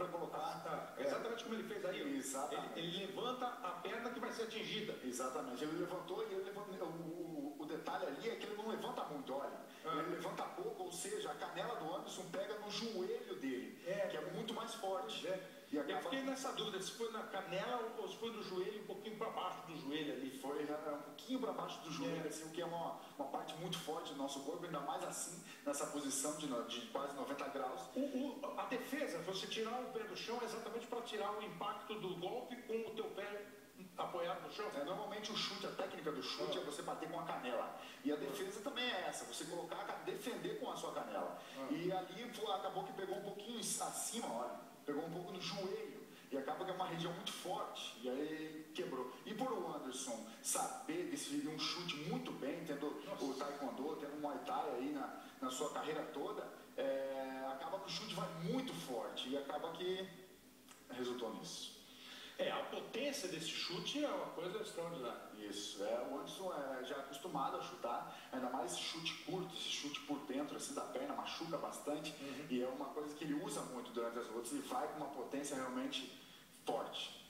para colocar. Exatamente como ele fez aí. Exatamente. Ele levanta a perna que vai ser atingida. Exatamente. Ele levantou e ele levantou, o detalhe ali é que ele não levanta muito, olha. Ele levanta pouco, ou seja, a canela do Anderson pega no joelho dele, que é muito mais forte. E acaba... Eu fiquei nessa dúvida, se foi na canela ou se foi no joelho, um pouquinho para baixo do joelho ali. Foi um pouquinho para baixo do joelho, assim, o que é uma parte muito forte do nosso corpo, ainda mais assim, nessa posição de quase 90 graus. A defesa, você tirar o pé do chão é exatamente para tirar o impacto do golpe com o teu pé apoiado no chão. Normalmente o chute, a técnica do chute é você bater com a canela. E a defesa também é essa, você colocar, defender com a sua canela. E ali acabou que pegou um pouquinho acima, olha. Pegou um pouco no joelho e acaba que é uma região muito forte e aí quebrou. E por o Anderson saber decidir um chute muito bem, tendo o taekwondo, tendo o muay thai aí na sua carreira toda, acaba que o chute vai muito forte e acaba que resultou nisso. A potência desse chute é uma coisa extraordinária. Isso, o Anderson já é acostumado a chutar, ainda mais esse chute curto, esse chute por dentro, assim, da perna, machuca bastante, e é uma coisa que ele usa muito durante as lutas e vai com uma potência realmente forte.